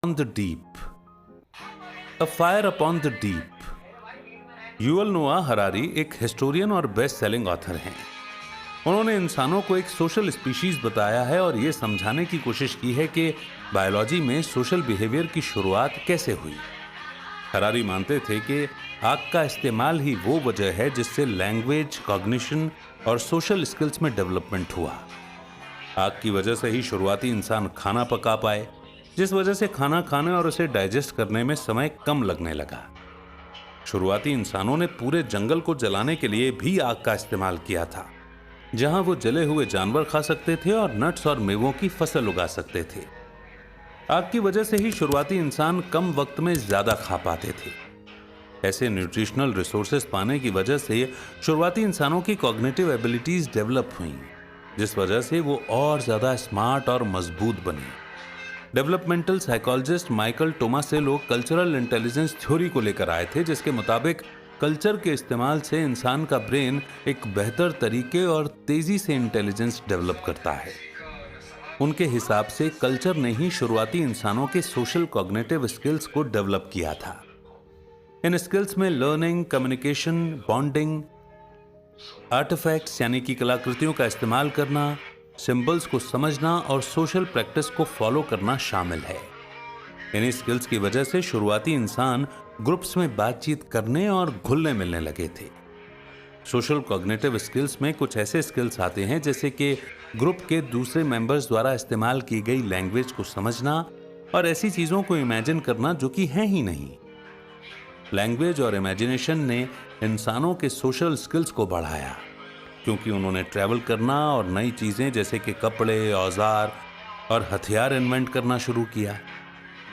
On the Deep. A Fire Upon the Deep. Yuval नोआ Harari एक historian और best selling author हैं। उन्होंने इंसानों को एक सोशल स्पीशीज बताया है और ये समझाने की कोशिश की है कि बायोलॉजी में सोशल बिहेवियर की शुरुआत कैसे हुई। हरारी मानते थे कि आग का इस्तेमाल ही वो वजह है जिससे लैंग्वेज, कॉग्निशन और सोशल स्किल्स में डेवलपमेंट हुआ। आग की वजह से ही शुरुआती इंसान खाना पका पाए, जिस वजह से खाना खाने और उसे डाइजेस्ट करने में समय कम लगने लगा। शुरुआती इंसानों ने पूरे जंगल को जलाने के लिए भी आग का इस्तेमाल किया था, जहां वो जले हुए जानवर खा सकते थे और नट्स और मेवों की फसल उगा सकते थे। आग की वजह से ही शुरुआती इंसान कम वक्त में ज्यादा खा पाते थे। ऐसे न्यूट्रिशनल रिसोर्सेज पाने की वजह से शुरुआती इंसानों की कॉग्निटिव एबिलिटीज डेवलप हुई, जिस वजह से वो और ज्यादा स्मार्ट और मजबूत बने। Developmental psychologist Michael Tomasello cultural intelligence theory को लेकर आए थे, जिसके मुताबिक कल्चर के इस्तेमाल से इंसान का ब्रेन एक बेहतर तरीके और तेजी से इंटेलिजेंस डेवलप करता है। उनके हिसाब से कल्चर ने ही शुरुआती इंसानों के सोशल कॉग्निटिव स्किल्स को डेवलप किया था। इन स्किल्स में लर्निंग, कम्युनिकेशन, बॉन्डिंग, आर्टिफैक्ट्स यानी कि कलाकृतियों का इस्तेमाल करना, सिंबल्स को समझना और सोशल प्रैक्टिस को फॉलो करना शामिल है। इन्हीं स्किल्स की वजह से शुरुआती इंसान ग्रुप्स में बातचीत करने और घुलने मिलने लगे थे। सोशल कॉग्निटिव स्किल्स में कुछ ऐसे स्किल्स आते हैं जैसे कि ग्रुप के दूसरे मेंबर्स द्वारा इस्तेमाल की गई लैंग्वेज को समझना और ऐसी चीजों को इमेजिन करना जो कि हैं ही नहीं। लैंग्वेज और इमेजिनेशन ने इंसानों के सोशल स्किल्स को बढ़ाया, क्योंकि उन्होंने ट्रैवल करना और नई चीजें जैसे कि कपड़े, औजार और हथियार इन्वेंट करना शुरू किया।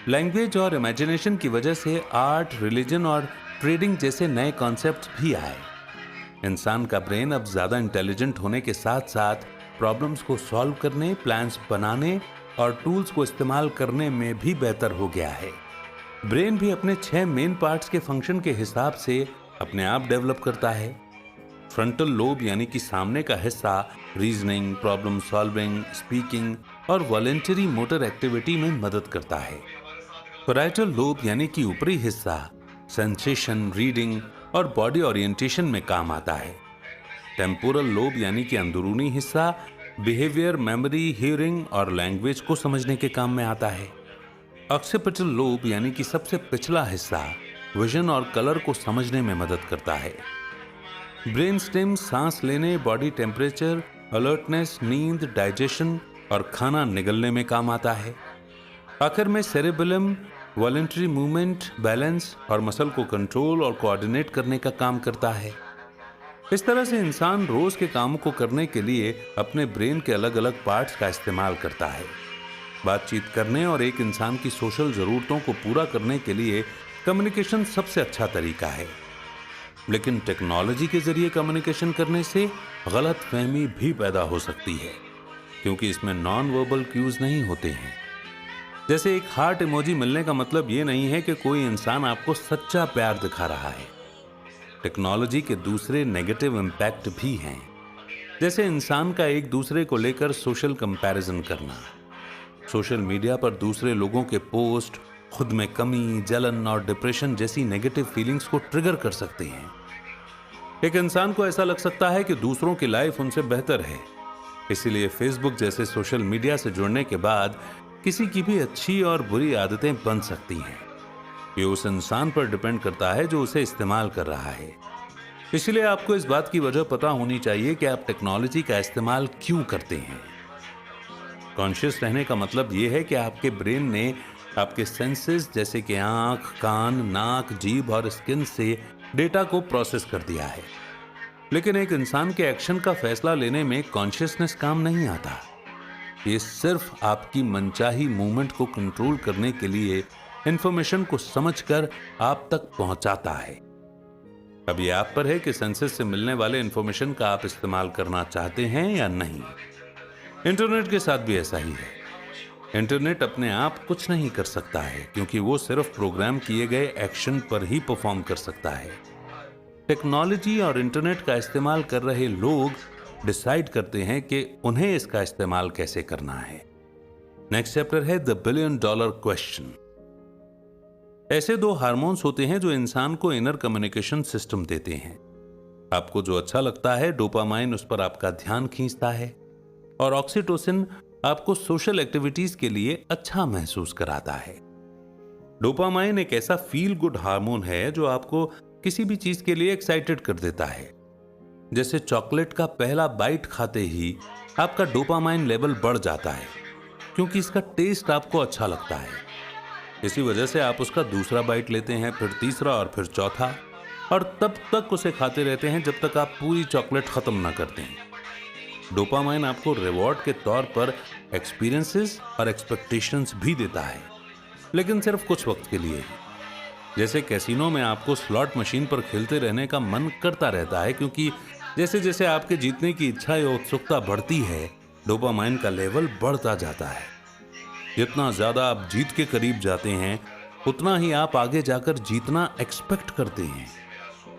लैंग्वेज और इमेजिनेशन की वजह से आर्ट, रिलीजन और ट्रेडिंग जैसे नए कॉन्सेप्ट्स भी आए। इंसान का ब्रेन अब ज्यादा इंटेलिजेंट होने के साथ साथ प्रॉब्लम्स को सॉल्व करने, प्लान्स बनाने और टूल्स को इस्तेमाल करने में भी बेहतर हो गया है। ब्रेन भी अपने 6 मेन पार्ट्स के फंक्शन के हिसाब से अपने आप डेवलप करता है। फ्रंटल लोब यानी कि सामने का हिस्सा रीजनिंग, प्रॉब्लम सॉल्विंग, स्पीकिंग और वॉलेंटरी मोटर एक्टिविटी में मदद करता है। पैराइटल लोब यानी कि ऊपरी हिस्सा सेंसेशन, रीडिंग और बॉडी ओरिएंटेशन में काम आता है। टेम्पोरल लोब यानी कि अंदरूनी हिस्सा बिहेवियर, मेमोरी, हियरिंग और लैंग्वेज को समझने के काम में आता है। ऑक्सीपिटल लोब यानी कि सबसे पिछला हिस्सा विजन और कलर को समझने में मदद करता है। ब्रेन स्टेम सांस लेने, बॉडी टेम्परेचर, अलर्टनेस, नींद, डाइजेशन और खाना निगलने में काम आता है। आखिर में सेरेबेलम वॉलेंटरी मूवमेंट, बैलेंस और मसल को कंट्रोल और कोऑर्डिनेट करने का काम करता है। इस तरह से इंसान रोज के कामों को करने के लिए अपने ब्रेन के अलग अलग पार्ट्स का इस्तेमाल करता है। बातचीत करने और एक इंसान की सोशल जरूरतों को पूरा करने के लिए कम्युनिकेशन सबसे अच्छा तरीका है। लेकिन टेक्नोलॉजी के जरिए कम्युनिकेशन करने से गलतफहमी भी पैदा हो सकती है, क्योंकि इसमें नॉन वर्बल क्यूज नहीं होते हैं। जैसे एक हार्ट इमोजी मिलने का मतलब ये नहीं है कि कोई इंसान आपको सच्चा प्यार दिखा रहा है। टेक्नोलॉजी के दूसरे नेगेटिव इम्पैक्ट भी हैं, जैसे इंसान का एक दूसरे को लेकर सोशल कंपैरिजन करना। सोशल मीडिया पर दूसरे लोगों के पोस्ट खुद में कमी, जलन और डिप्रेशन जैसी नेगेटिव फीलिंग्स को ट्रिगर कर सकते हैं। एक इंसान को ऐसा लग सकता है कि दूसरों की लाइफ उनसे बेहतर है। इसीलिए फेसबुक जैसे सोशल मीडिया से जुड़ने के बाद किसी की भी अच्छी और बुरी आदतें बन सकती हैं। ये उस इंसान पर डिपेंड करता है जो उसे इस्तेमाल कर रहा है। इसलिए आपको इस बात की वजह पता होनी चाहिए कि आप टेक्नोलॉजी का इस्तेमाल क्यों करते हैं। कॉन्शियस रहने का मतलब यह है कि आपके ब्रेन ने आपके सेंसेस जैसे कि आंख, कान, नाक, जीभ और स्किन से डेटा को प्रोसेस कर दिया है। लेकिन एक इंसान के एक्शन का फैसला लेने में कॉन्शियसनेस काम नहीं आता। ये सिर्फ आपकी मनचाही मूवमेंट को कंट्रोल करने के लिए इंफॉर्मेशन को समझकर आप तक पहुंचाता है। अब ये आप पर है कि सेंसेस से मिलने वाले इंफॉर्मेशन का आप इस्तेमाल करना चाहते हैं या नहीं। इंटरनेट के साथ भी ऐसा ही है। इंटरनेट अपने आप कुछ नहीं कर सकता है, क्योंकि वो सिर्फ प्रोग्राम किए गए एक्शन पर ही परफॉर्म कर सकता है। टेक्नोलॉजी और इंटरनेट का इस्तेमाल कर रहे लोग डिसाइड करते हैं कि उन्हें इसका इस्तेमाल कैसे करना है। नेक्स्ट चैप्टर है द $1 बिलियन क्वेश्चन। ऐसे दो हार्मोन्स होते हैं जो इंसान को इनर कम्युनिकेशन सिस्टम देते हैं। आपको जो अच्छा लगता है, डोपामाइन उस पर आपका ध्यान खींचता है, और ऑक्सीटोसिन आपको सोशल एक्टिविटीज के लिए अच्छा महसूस कराता है। डोपामाइन एक ऐसा फील गुड हार्मोन है जो आपको किसी भी चीज के लिए एक्साइटेड कर देता है। जैसे चॉकलेट का पहला बाइट खाते ही आपका डोपामाइन लेवल बढ़ जाता है, क्योंकि इसका टेस्ट आपको अच्छा लगता है। इसी वजह से आप उसका दूसरा बाइट लेते हैं, फिर तीसरा और फिर चौथा, और तब तक उसे खाते रहते हैं जब तक आप पूरी चॉकलेट खत्म ना कर दें। डोपामाइन आपको रिवॉर्ड के तौर पर एक्सपीरियंसेस और एक्सपेक्टेशंस भी देता है, लेकिन सिर्फ कुछ वक्त के लिए ही। जैसे कैसीनो में आपको स्लॉट मशीन पर खेलते रहने का मन करता रहता है, क्योंकि जैसे जैसे आपके जीतने की इच्छा या उत्सुकता बढ़ती है, डोपामाइन का लेवल बढ़ता जाता है। जितना ज्यादा आप जीत के करीब जाते हैं, उतना ही आप आगे जाकर जीतना एक्सपेक्ट करते हैं।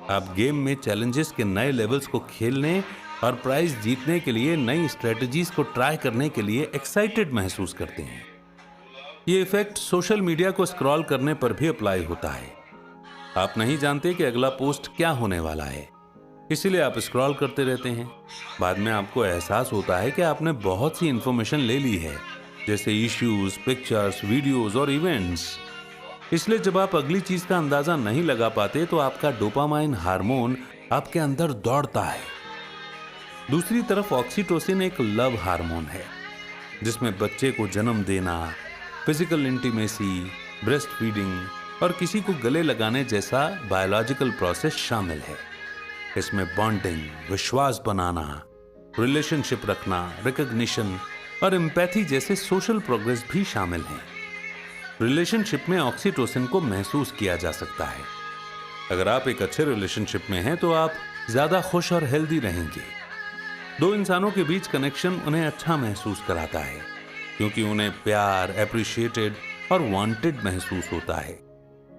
आप गेम में चैलेंजेस के नए लेवल्स को खेलने और प्राइज जीतने के लिए नई स्ट्रेटजीज को ट्राई करने के लिए एक्साइटेड महसूस करते हैं। ये इफेक्ट सोशल मीडिया को स्क्रॉल करने पर भी अप्लाई होता है। आप नहीं जानते कि अगला पोस्ट क्या होने वाला है, इसीलिए आप स्क्रॉल करते रहते हैं। बाद में आपको एहसास होता है कि आपने बहुत सी इंफॉर्मेशन ले ली है, जैसे इश्यूज, पिक्चर्स, वीडियोस और इवेंट्स। इसलिए जब आप अगली चीज का अंदाजा नहीं लगा पाते तो आपका डोपामाइन हार्मोन आपके अंदर दौड़ता है। दूसरी तरफ ऑक्सीटोसिन एक लव हार्मोन है, जिसमें बच्चे को जन्म देना, फिजिकल इंटीमेसी, ब्रेस्ट फीडिंग और किसी को गले लगाने जैसा बायोलॉजिकल प्रोसेस शामिल है। इसमें बॉन्डिंग, विश्वास बनाना, रिलेशनशिप रखना, रिकॉग्निशन और एम्पैथी जैसे सोशल प्रोग्रेस भी शामिल हैं। रिलेशनशिप में ऑक्सीटोसिन को महसूस किया जा सकता है। अगर आप एक अच्छे रिलेशनशिप में हैं तो आप ज्यादा खुश और हेल्दी रहेंगे। दो इंसानों के बीच कनेक्शन उन्हें अच्छा महसूस कराता है, क्योंकि उन्हें प्यार, एप्रिशिएटेड और वांटेड महसूस होता है।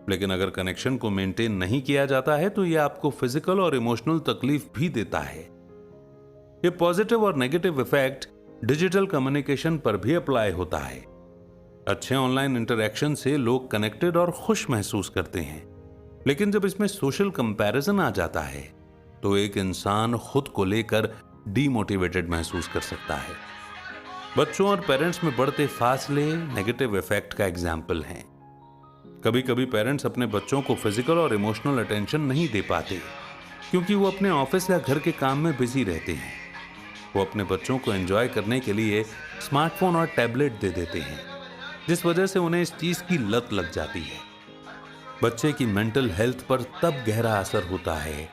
लेकिन अगर कनेक्शन को मेंटेन नहीं किया जाता है तो यह आपको फिजिकल और इमोशनल तकलीफ भी देता है। यह पॉजिटिव और नेगेटिव इफेक्ट डिजिटल कम्युनिकेशन पर भी अप्लाई होता है। अच्छे ऑनलाइन इंटरैक्शन से लोग कनेक्टेड और खुश महसूस करते हैं, लेकिन जब इसमें सोशल कंपैरिजन आ जाता है तो एक इंसान खुद को लेकर डीमोटिवेटेड महसूस कर सकता है। बच्चों और पेरेंट्स में बढ़ते फासले नेगेटिव इफेक्ट का एग्जाम्पल हैं। कभी कभी पेरेंट्स अपने बच्चों को फिजिकल और इमोशनल अटेंशन नहीं दे पाते, क्योंकि वो अपने ऑफिस या घर के काम में बिजी रहते हैं। वो अपने बच्चों को एंजॉय करने के लिए स्मार्टफोन और टैबलेट दे देते हैं, जिस वजह से उन्हें इस चीज की लत लग जाती है। बच्चे की मेंटल हेल्थ पर तब गहरा असर होता है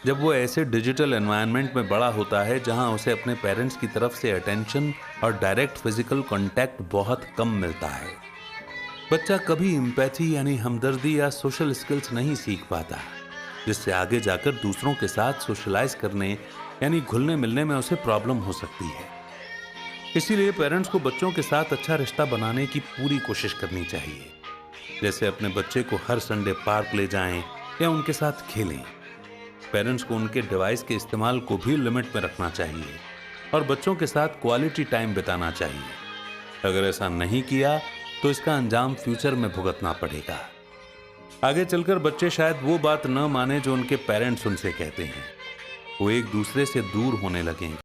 जब वो ऐसे डिजिटल एनवायरनमेंट में बड़ा होता है जहां उसे अपने पेरेंट्स की तरफ से अटेंशन और डायरेक्ट फिजिकल कांटेक्ट बहुत कम मिलता है। बच्चा कभी एम्पैथी यानी हमदर्दी या सोशल स्किल्स नहीं सीख पाता, जिससे आगे जाकर दूसरों के साथ सोशलाइज करने यानी घुलने मिलने में उसे प्रॉब्लम हो सकती है। इसीलिए पेरेंट्स को बच्चों के साथ अच्छा रिश्ता बनाने की पूरी कोशिश करनी चाहिए। जैसे अपने बच्चे को हर संडे पार्क ले जाएं या उनके साथ खेलें। पेरेंट्स को उनके डिवाइस के इस्तेमाल को भी लिमिट में रखना चाहिए और बच्चों के साथ क्वालिटी टाइम बिताना चाहिए। अगर ऐसा नहीं किया तो इसका अंजाम फ्यूचर में भुगतना पड़ेगा। आगे चलकर बच्चे शायद वो बात न माने जो उनके पेरेंट्स उनसे कहते हैं। वो एक दूसरे से दूर होने लगेंगे।